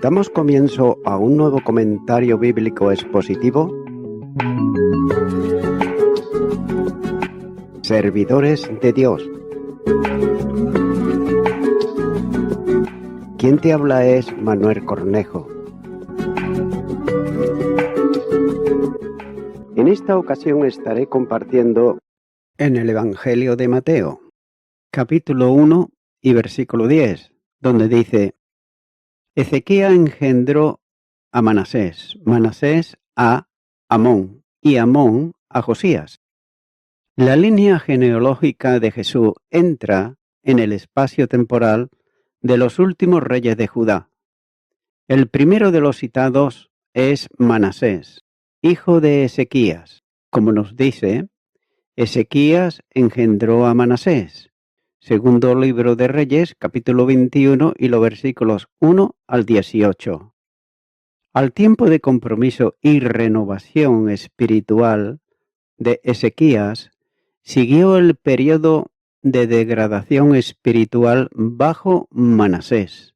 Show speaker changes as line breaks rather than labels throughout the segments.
Damos comienzo a un nuevo comentario bíblico expositivo. Servidores de Dios. Quien te habla es Manuel Cornejo. En esta ocasión estaré compartiendo en el Evangelio de Mateo, capítulo 1 y versículo 10, donde dice: Ezequías engendró a Manasés, Manasés a Amón y Amón a Josías. La línea genealógica de Jesús entra en el espacio temporal de los últimos reyes de Judá. El primero de los citados es Manasés, hijo de Ezequías. Como nos dice, Ezequías engendró a Manasés. Segundo libro de Reyes, capítulo 21 y los versículos 1 al 18. Al tiempo de compromiso y renovación espiritual de Ezequías, siguió el periodo de degradación espiritual bajo Manasés.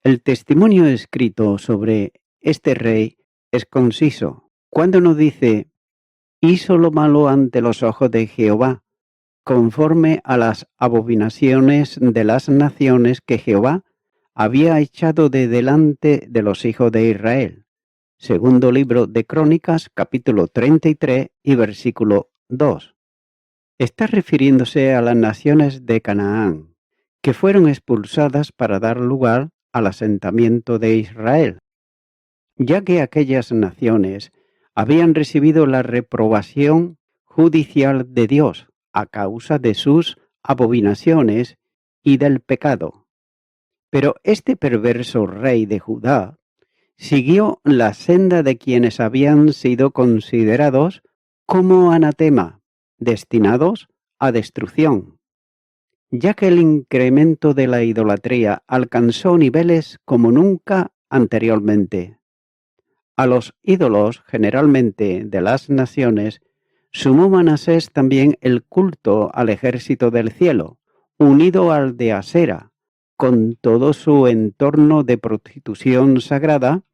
El testimonio escrito sobre este rey es conciso cuando nos dice: hizo lo malo ante los ojos de Jehová, conforme a las abominaciones de las naciones que Jehová había echado de delante de los hijos de Israel. Segundo libro de Crónicas, capítulo 33 y versículo 2. Está refiriéndose a las naciones de Canaán, que fueron expulsadas para dar lugar al asentamiento de Israel, ya que aquellas naciones habían recibido la reprobación judicial de Dios a causa de sus abominaciones y del pecado. Pero este perverso rey de Judá siguió la senda de quienes habían sido considerados como anatema, destinados a destrucción, ya que el incremento de la idolatría alcanzó niveles como nunca anteriormente. A los ídolos, generalmente de las naciones, sumó Manasés también el culto al ejército del cielo, unido al de Asera, con todo su entorno de prostitución sagrada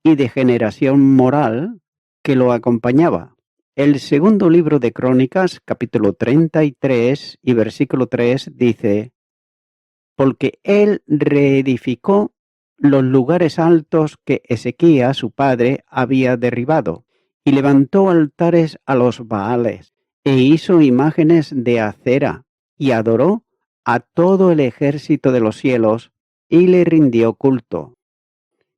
y degeneración moral que lo acompañaba. El segundo libro de Crónicas, capítulo 33 y versículo 3, dice: porque él reedificó los lugares altos que Ezequías, su padre, había derribado, y levantó altares a los Baales, e hizo imágenes de acera, y adoró a todo el ejército de los cielos, y le rindió culto.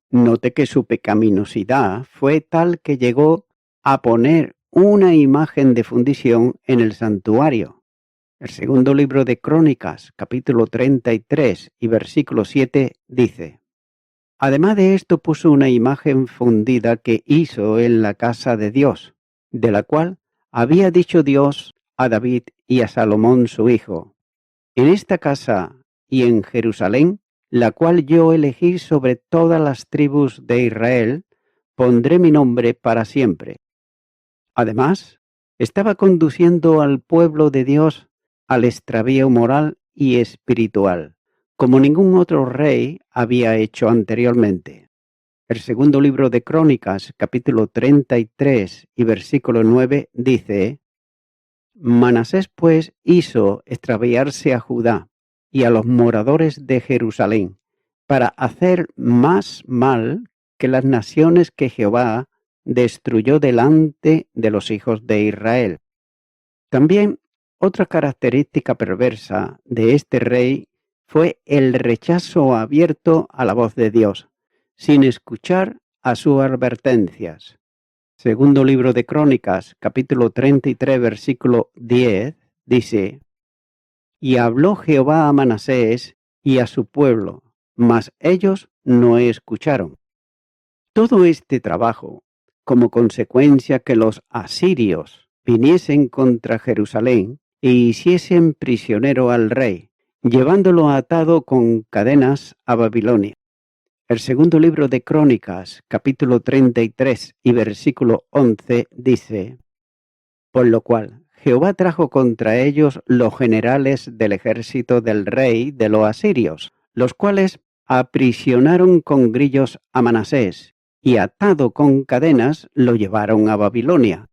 Note que su pecaminosidad fue tal que llegó a poner una imagen de fundición en el santuario. El segundo libro de Crónicas, capítulo 33 y versículo 7, dice: además de esto puso una imagen fundida que hizo en la casa de Dios, de la cual había dicho Dios a David y a Salomón su hijo: en esta casa y en Jerusalén, la cual yo elegí sobre todas las tribus de Israel, pondré mi nombre para siempre. Además, estaba conduciendo al pueblo de Dios al extravío moral y espiritual, como ningún otro rey había hecho anteriormente. El segundo libro de Crónicas, capítulo 33 y versículo 9, dice: Manasés pues hizo extraviarse a Judá y a los moradores de Jerusalén, para hacer más mal que las naciones que Jehová destruyó delante de los hijos de Israel. También otra característica perversa de este rey fue el rechazo abierto a la voz de Dios, sin escuchar a sus advertencias. Segundo libro de Crónicas, capítulo 33, versículo 10, dice: y habló Jehová a Manasés y a su pueblo, mas ellos no escucharon. Todo este trabajo, como consecuencia que los asirios viniesen contra Jerusalén e hiciesen prisionero al rey, llevándolo atado con cadenas a Babilonia. El segundo libro de Crónicas, capítulo 33 y versículo 11, dice: por lo cual Jehová trajo contra ellos los generales del ejército del rey de los asirios, los cuales aprisionaron con grillos a Manasés y atado con cadenas lo llevaron a Babilonia.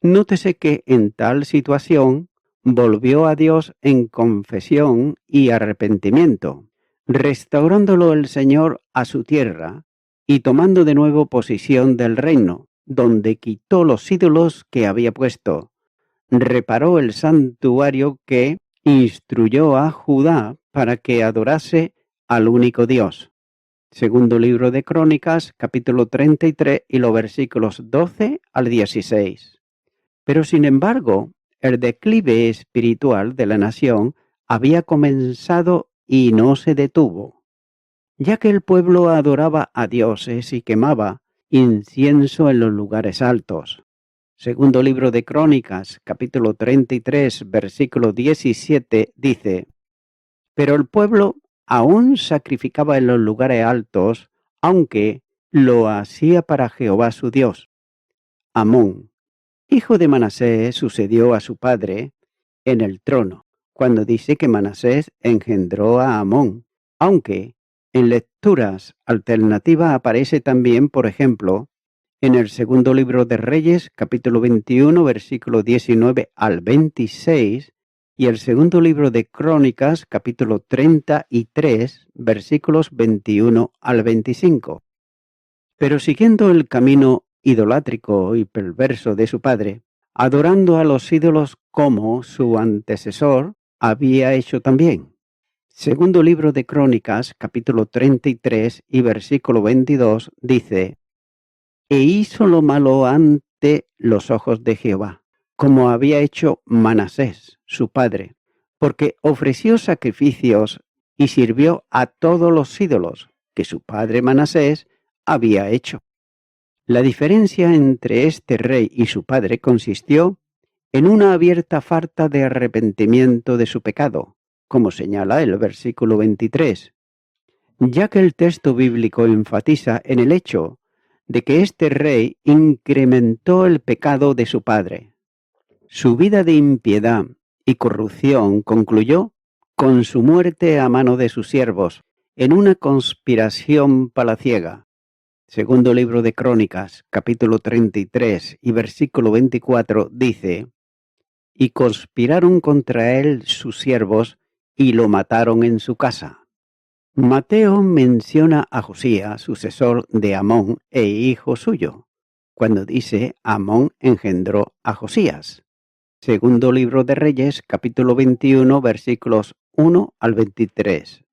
Nótese que en tal situación volvió a Dios en confesión y arrepentimiento, restaurándolo el Señor a su tierra y tomando de nuevo posesión del reino, donde quitó los ídolos que había puesto, reparó el santuario que instruyó a Judá para que adorase al único Dios. Segundo libro de Crónicas, capítulo 33 y los versículos 12 al 16. Pero sin embargo, el declive espiritual de la nación había comenzado y no se detuvo, ya que el pueblo adoraba a dioses y quemaba incienso en los lugares altos. Segundo libro de Crónicas, capítulo 33, versículo 17, dice: Pero el pueblo aún sacrificaba en los lugares altos, aunque lo hacía para Jehová su Dios. Amón, hijo de Manasés, sucedió a su padre en el trono, cuando dice que Manasés engendró a Amón, aunque en lecturas alternativas aparece también, por ejemplo, en el segundo libro de Reyes, capítulo 21, versículo 19 al 26, y el segundo libro de Crónicas, capítulo 33, versículos 21 al 25. Pero siguiendo el camino idolátrico y perverso de su padre, adorando a los ídolos como su antecesor había hecho también. Segundo libro de Crónicas, capítulo 33 y versículo 22, dice: E hizo lo malo ante los ojos de Jehová, como había hecho Manasés, su padre, porque ofreció sacrificios y sirvió a todos los ídolos que su padre Manasés había hecho. La diferencia entre este rey y su padre consistió en una abierta falta de arrepentimiento de su pecado, como señala el versículo 23, ya que el texto bíblico enfatiza en el hecho de que este rey incrementó el pecado de su padre. Su vida de impiedad y corrupción concluyó con su muerte a mano de sus siervos en una conspiración palaciega. Segundo libro de Crónicas, capítulo 33 y versículo 24 dice: Y conspiraron contra él sus siervos y lo mataron en su casa. Mateo menciona a Josías, sucesor de Amón e hijo suyo, cuando dice Amón engendró a Josías. Segundo libro de Reyes, capítulo 21, versículos 1 al 23,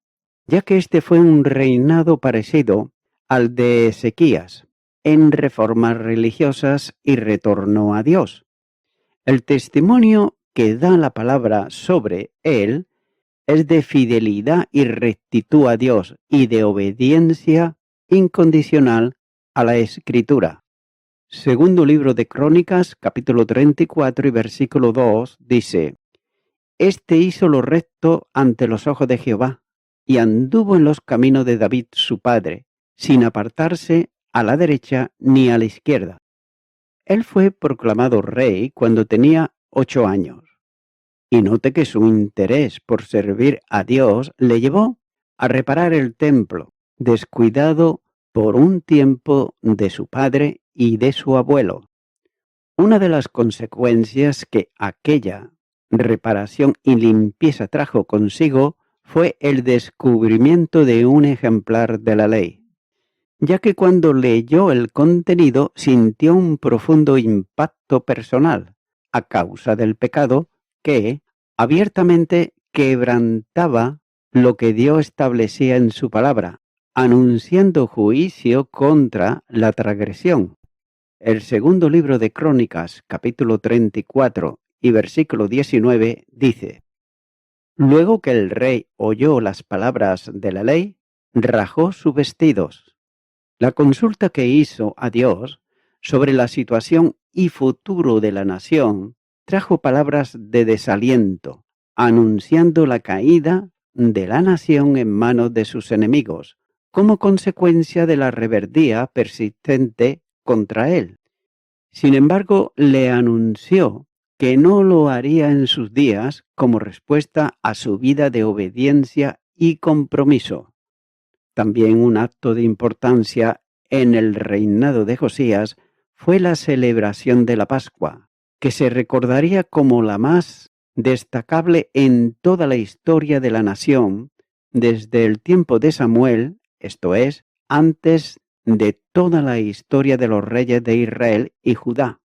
ya que este fue un reinado parecido al de Ezequías, en reformas religiosas y retorno a Dios. El testimonio que da la palabra sobre él es de fidelidad y rectitud a Dios y de obediencia incondicional a la Escritura. Segundo libro de Crónicas, capítulo 34 y versículo 2, dice: Este hizo lo recto ante los ojos de Jehová, y anduvo en los caminos de David su padre, sin apartarse a la derecha ni a la izquierda. Él fue proclamado rey cuando tenía 8 años. Y note que su interés por servir a Dios le llevó a reparar el templo, descuidado por un tiempo de su padre y de su abuelo. Una de las consecuencias que aquella reparación y limpieza trajo consigo fue el descubrimiento de un ejemplar de la ley, ya que cuando leyó el contenido sintió un profundo impacto personal a causa del pecado que abiertamente quebrantaba lo que Dios establecía en su palabra, anunciando juicio contra la transgresión. El segundo libro de Crónicas, capítulo 34 y versículo 19, dice: Luego que el rey oyó las palabras de la ley, rajó sus vestidos. La consulta que hizo a Dios sobre la situación y futuro de la nación trajo palabras de desaliento, anunciando la caída de la nación en manos de sus enemigos, como consecuencia de la rebeldía persistente contra él. Sin embargo, le anunció que no lo haría en sus días como respuesta a su vida de obediencia y compromiso. También un acto de importancia en el reinado de Josías fue la celebración de la Pascua, que se recordaría como la más destacable en toda la historia de la nación desde el tiempo de Samuel, esto es, antes de toda la historia de los reyes de Israel y Judá.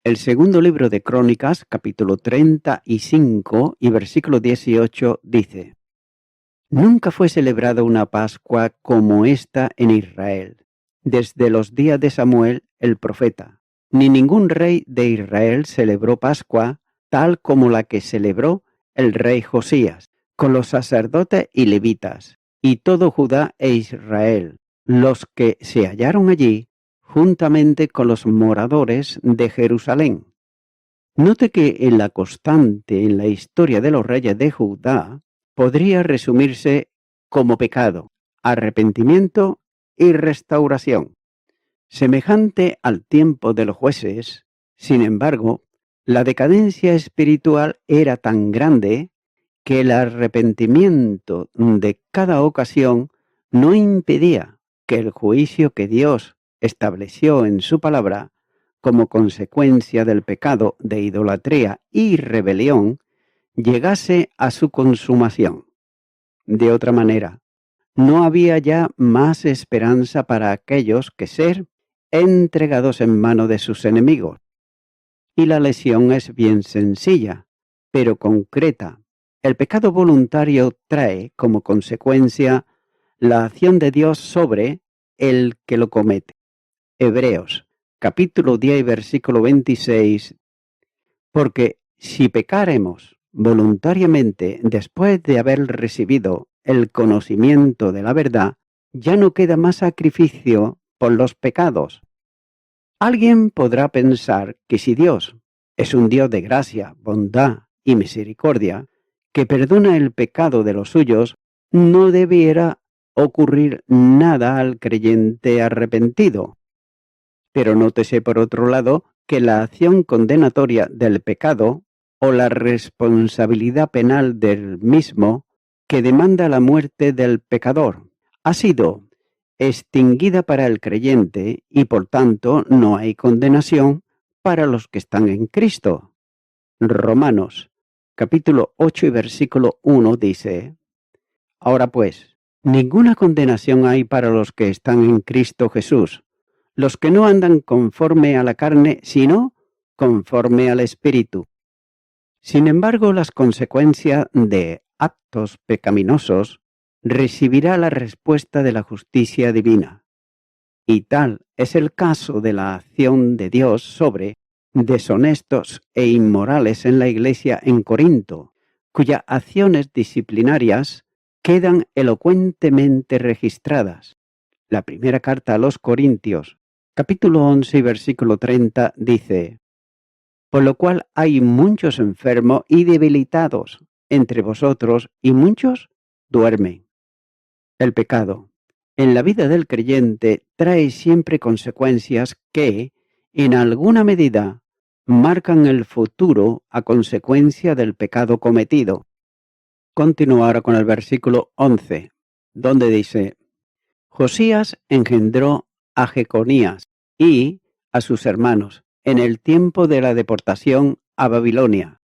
El segundo libro de Crónicas, capítulo 35 y versículo 18, dice: Nunca fue celebrada una Pascua como esta en Israel, desde los días de Samuel el profeta, ni ningún rey de Israel celebró Pascua tal como la que celebró el rey Josías, con los sacerdotes y levitas, y todo Judá e Israel, los que se hallaron allí, juntamente con los moradores de Jerusalén. Note que en la constante en la historia de los reyes de Judá podría resumirse como pecado, arrepentimiento y restauración. Semejante al tiempo de los jueces, sin embargo, la decadencia espiritual era tan grande que el arrepentimiento de cada ocasión no impedía que el juicio que Dios estableció en su palabra como consecuencia del pecado de idolatría y rebelión llegase a su consumación. De otra manera, no había ya más esperanza para aquellos que ser entregados en mano de sus enemigos. Y la lesión es bien sencilla, pero concreta. El pecado voluntario trae como consecuencia la acción de Dios sobre el que lo comete. Hebreos, capítulo 10, versículo 26. Porque si pecáremos voluntariamente después de haber recibido el conocimiento de la verdad, ya no queda más sacrificio por los pecados. Alguien podrá pensar que si Dios es un Dios de gracia, bondad y misericordia, que perdona el pecado de los suyos, no debiera ocurrir nada al creyente arrepentido. Pero nótese por otro lado que la acción condenatoria del pecado o la responsabilidad penal del mismo que demanda la muerte del pecador ha sido extinguida para el creyente y por tanto no hay condenación para los que están en Cristo. Romanos, capítulo 8 y versículo 1 dice: Ahora pues, ninguna condenación hay para los que están en Cristo Jesús, los que no andan conforme a la carne, sino conforme al Espíritu. Sin embargo, las consecuencias de actos pecaminosos recibirá la respuesta de la justicia divina. Y tal es el caso de la acción de Dios sobre deshonestos e inmorales en la iglesia en Corinto, cuyas acciones disciplinarias quedan elocuentemente registradas. La primera carta a los Corintios, capítulo 11 y versículo 30, dice: Por lo cual hay muchos enfermos y debilitados entre vosotros, y muchos duermen. El pecado en la vida del creyente trae siempre consecuencias que, en alguna medida, marcan el futuro a consecuencia del pecado cometido. Continúo ahora con el versículo 11, donde dice: Josías engendró a Jeconías y a sus hermanos en el tiempo de la deportación a Babilonia.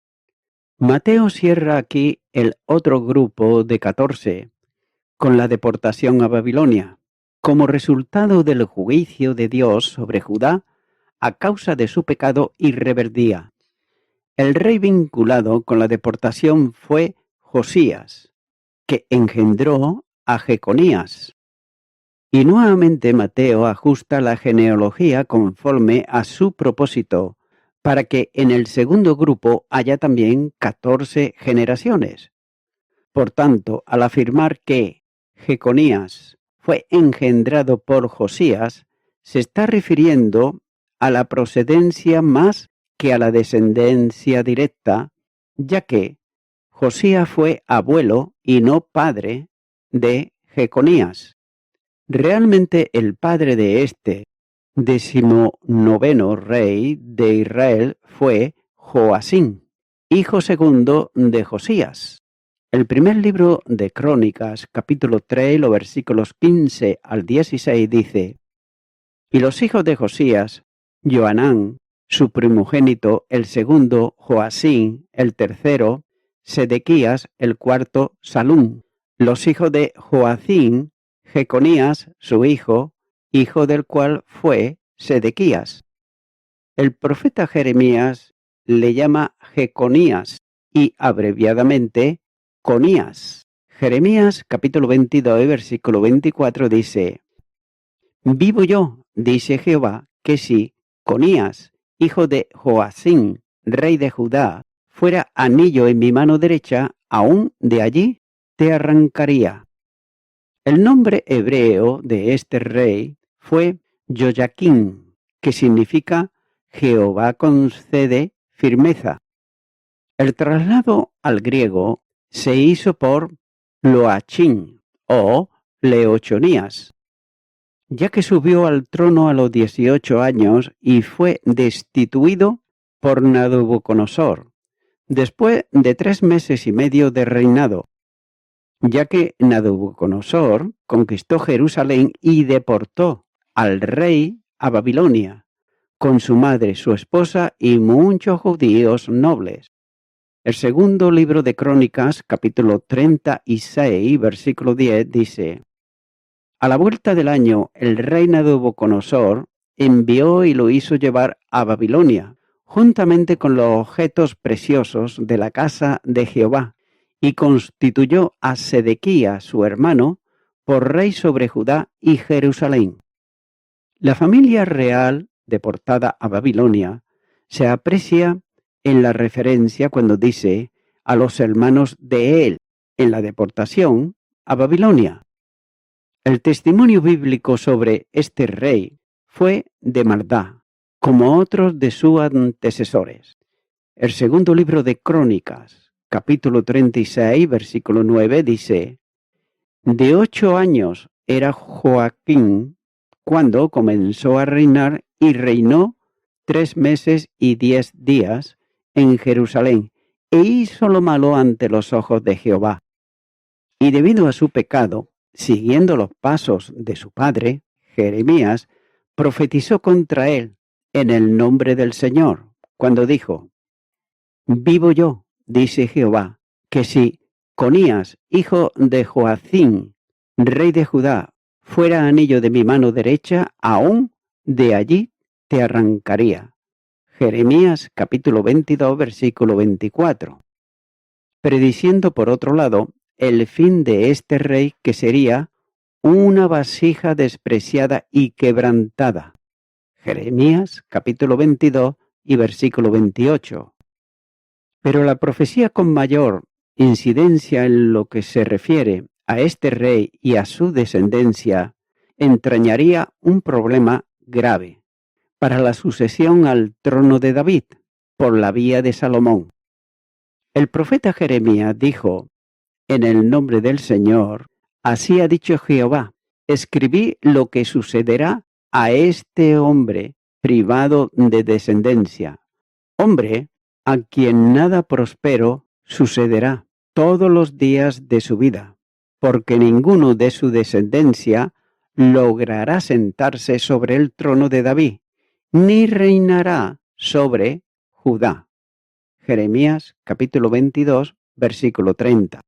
Mateo cierra aquí el otro grupo de 14 con la deportación a Babilonia, como resultado del juicio de Dios sobre Judá a causa de su pecado y rebeldía. El rey vinculado con la deportación fue Josías, que engendró a Jeconías. Y nuevamente Mateo ajusta la genealogía conforme a su propósito, para que en el segundo grupo haya también 14 generaciones. Por tanto, al afirmar que Jeconías fue engendrado por Josías, se está refiriendo a la procedencia más que a la descendencia directa, ya que Josías fue abuelo y no padre de Jeconías. Realmente el padre de este 19º rey de Israel fue Joacim, hijo segundo de Josías. El primer libro de Crónicas, capítulo 3, los versículos 15 al 16 dice: Y los hijos de Josías, Joanán, su primogénito, el segundo, Joacín, el tercero, Sedequías, el cuarto, Salum. Los hijos de Joacín, Jeconías, su hijo del cual fue Sedequías. El profeta Jeremías le llama Jeconías y abreviadamente Conías. Jeremías capítulo 22, versículo 24 dice: Vivo yo, dice Jehová, que si Conías, hijo de Joacín, rey de Judá, fuera anillo en mi mano derecha, aún de allí te arrancaría. El nombre hebreo de este rey fue Joyaquín, que significa Jehová concede firmeza. El traslado al griego se hizo por Loachín o Leochonías, ya que subió al trono a los 18 años y fue destituido por Nabucodonosor, después de 3 meses y medio de reinado, ya que Nabucodonosor conquistó Jerusalén y deportó al rey a Babilonia, con su madre, su esposa y muchos judíos nobles. El segundo libro de Crónicas, capítulo 36, versículo 10, dice: A la vuelta del año, el rey Nabucodonosor envió y lo hizo llevar a Babilonia, juntamente con los objetos preciosos de la casa de Jehová, y constituyó a Sedequías, su hermano, por rey sobre Judá y Jerusalén. La familia real, deportada a Babilonia, se aprecia en la referencia cuando dice a los hermanos de él en la deportación a Babilonia. El testimonio bíblico sobre este rey fue de maldad, como otros de sus antecesores. El segundo libro de Crónicas, capítulo 36, versículo 9, dice: De 8 años era Joaquín cuando comenzó a reinar y reinó 3 meses y 10 días en Jerusalén, e hizo lo malo ante los ojos de Jehová. Y debido a su pecado, siguiendo los pasos de su padre, Jeremías, profetizó contra él en el nombre del Señor, cuando dijo: Vivo yo, dice Jehová, que si Conías, hijo de Joacín, rey de Judá, fuera anillo de mi mano derecha, aún de allí te arrancaría. Jeremías capítulo 22, versículo 24. Prediciendo por otro lado el fin de este rey, que sería una vasija despreciada y quebrantada. Jeremías capítulo 22 y versículo 28. Pero la profecía con mayor incidencia en lo que se refiere a este rey y a su descendencia entrañaría un problema grave para la sucesión al trono de David por la vía de Salomón. El profeta Jeremías dijo: En el nombre del Señor, así ha dicho Jehová, escribí lo que sucederá a este hombre privado de descendencia, hombre a quien nada próspero sucederá todos los días de su vida, porque ninguno de su descendencia logrará sentarse sobre el trono de David, ni reinará sobre Judá. Jeremías capítulo 22, versículo 30.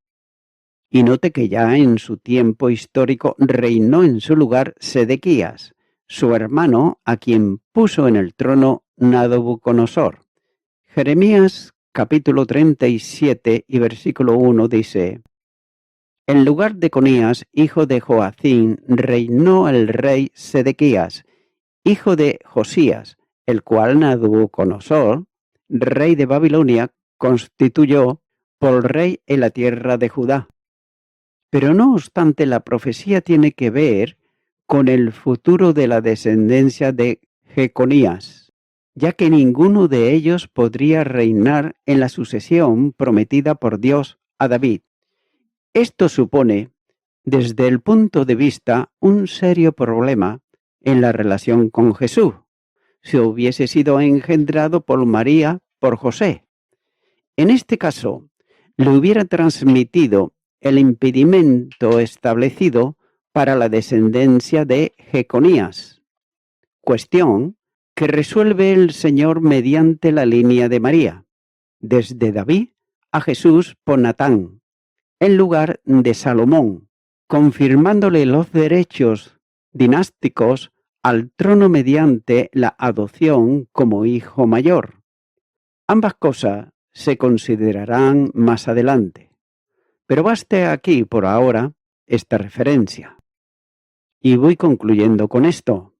Y note que ya en su tiempo histórico reinó en su lugar Sedequías, su hermano, a quien puso en el trono Nabucodonosor. Jeremías capítulo 37 y versículo 1 dice: En lugar de Conías, hijo de Joacín, reinó el rey Sedequías, hijo de Josías, el cual Nabucodonosor, rey de Babilonia, constituyó por rey en la tierra de Judá. Pero no obstante, la profecía tiene que ver con el futuro de la descendencia de Jeconías, ya que ninguno de ellos podría reinar en la sucesión prometida por Dios a David. Esto supone, desde el punto de vista, un serio problema en la relación con Jesús, si hubiese sido engendrado por María, por José. En este caso, le hubiera transmitido el impedimento establecido para la descendencia de Jeconías, cuestión que resuelve el Señor mediante la línea de María, desde David a Jesús por Natán, en lugar de Salomón, confirmándole los derechos dinásticos al trono mediante la adopción como hijo mayor. Ambas cosas se considerarán más adelante, pero baste aquí por ahora esta referencia. Y voy concluyendo con esto.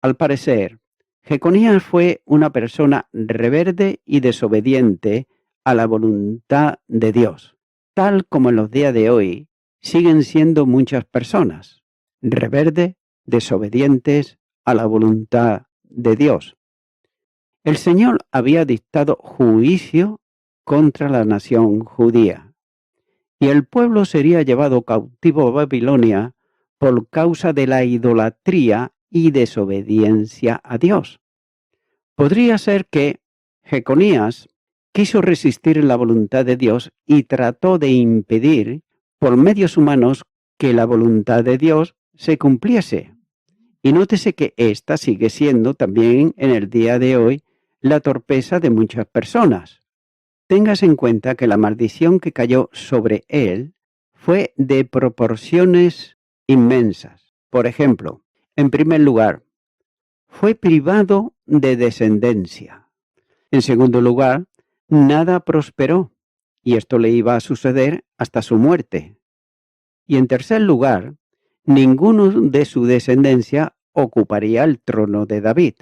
Al parecer, Jeconías fue una persona rebelde y desobediente a la voluntad de Dios, tal como en los días de hoy siguen siendo muchas personas, rebeldes, desobedientes a la voluntad de Dios. El Señor había dictado juicio contra la nación judía, y el pueblo sería llevado cautivo a Babilonia por causa de la idolatría y desobediencia a Dios. Podría ser que Jeconías quiso resistir la voluntad de Dios y trató de impedir, por medios humanos, que la voluntad de Dios se cumpliese. Y nótese que esta sigue siendo también en el día de hoy la torpeza de muchas personas. Tengas en cuenta que la maldición que cayó sobre él fue de proporciones inmensas. Por ejemplo, en primer lugar, fue privado de descendencia. En segundo lugar, nada prosperó, y esto le iba a suceder hasta su muerte. Y en tercer lugar, ninguno de su descendencia ocuparía el trono de David.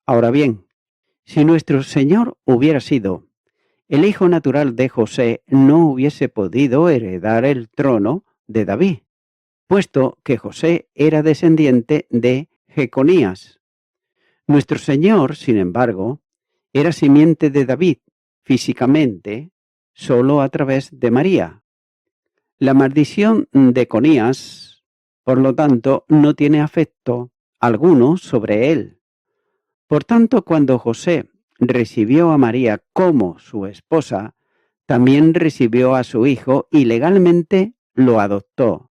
Ahora bien, si nuestro Señor hubiera sido el hijo natural de José, no hubiese podido heredar el trono de David, puesto que José era descendiente de Jeconías. Nuestro Señor, sin embargo, era simiente de David físicamente solo a través de María. La maldición de Conías, por lo tanto, no tiene afecto alguno sobre él. Por tanto, cuando José recibió a María como su esposa, también recibió a su hijo y legalmente lo adoptó.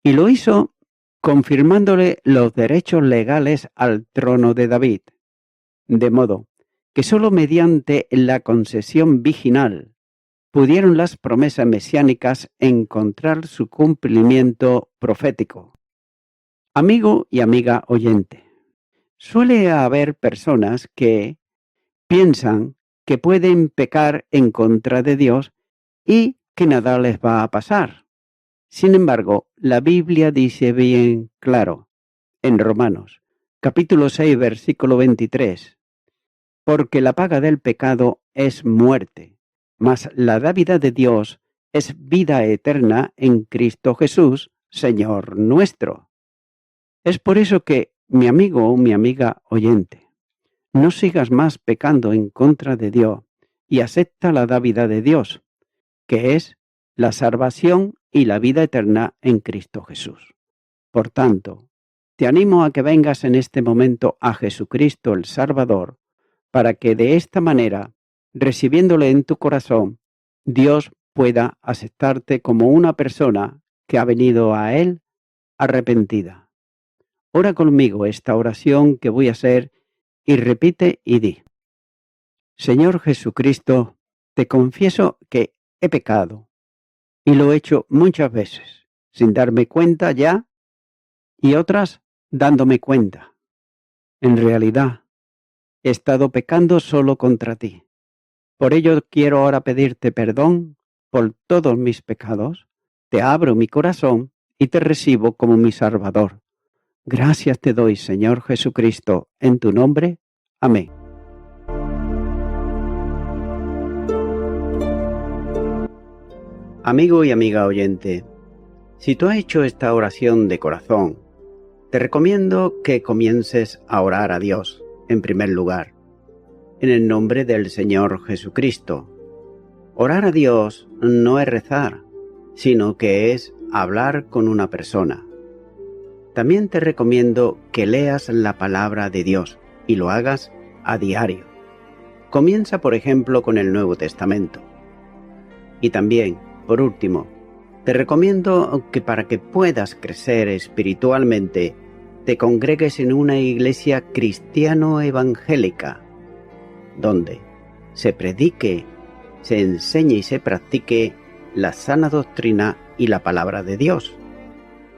Y lo hizo confirmándole los derechos legales al trono de David, de modo que sólo mediante la concesión virginal pudieron las promesas mesiánicas encontrar su cumplimiento profético. Amigo y amiga oyente, suele haber personas que piensan que pueden pecar en contra de Dios y que nada les va a pasar. Sin embargo, la Biblia dice bien claro, en Romanos, capítulo 6, versículo 23, porque la paga del pecado es muerte, mas la dádiva de Dios es vida eterna en Cristo Jesús, Señor nuestro. Es por eso que, mi amigo o mi amiga oyente, no sigas más pecando en contra de Dios y acepta la dádiva de Dios, que es la salvación y la vida eterna en Cristo Jesús. Por tanto, te animo a que vengas en este momento a Jesucristo el Salvador, para que de esta manera, recibiéndole en tu corazón, Dios pueda aceptarte como una persona que ha venido a Él arrepentida. Ora conmigo esta oración que voy a hacer y repite y di: Señor Jesucristo, te confieso que he pecado y lo he hecho muchas veces, sin darme cuenta ya, y otras dándome cuenta. En realidad, he estado pecando solo contra ti. Por ello quiero ahora pedirte perdón por todos mis pecados. Te abro mi corazón y te recibo como mi Salvador. Gracias te doy, Señor Jesucristo, en tu nombre. Amén. Amigo y amiga oyente, si tú has hecho esta oración de corazón, te recomiendo que comiences a orar a Dios, en primer lugar, en el nombre del Señor Jesucristo. Orar a Dios no es rezar, sino que es hablar con una persona. También te recomiendo que leas la palabra de Dios y lo hagas a diario. Comienza, por ejemplo, con el Nuevo Testamento. Y también, por último, te recomiendo que para que puedas crecer espiritualmente, te congregues en una iglesia cristiano-evangélica, donde se predique, se enseñe y se practique la sana doctrina y la palabra de Dios.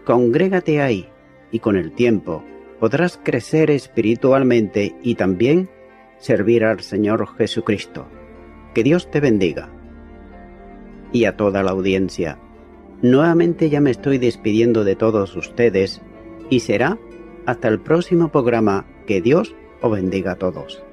Congrégate ahí y con el tiempo podrás crecer espiritualmente y también servir al Señor Jesucristo. Que Dios te bendiga. Y a toda la audiencia, nuevamente ya me estoy despidiendo de todos ustedes y será hasta el próximo programa. Que Dios os bendiga a todos.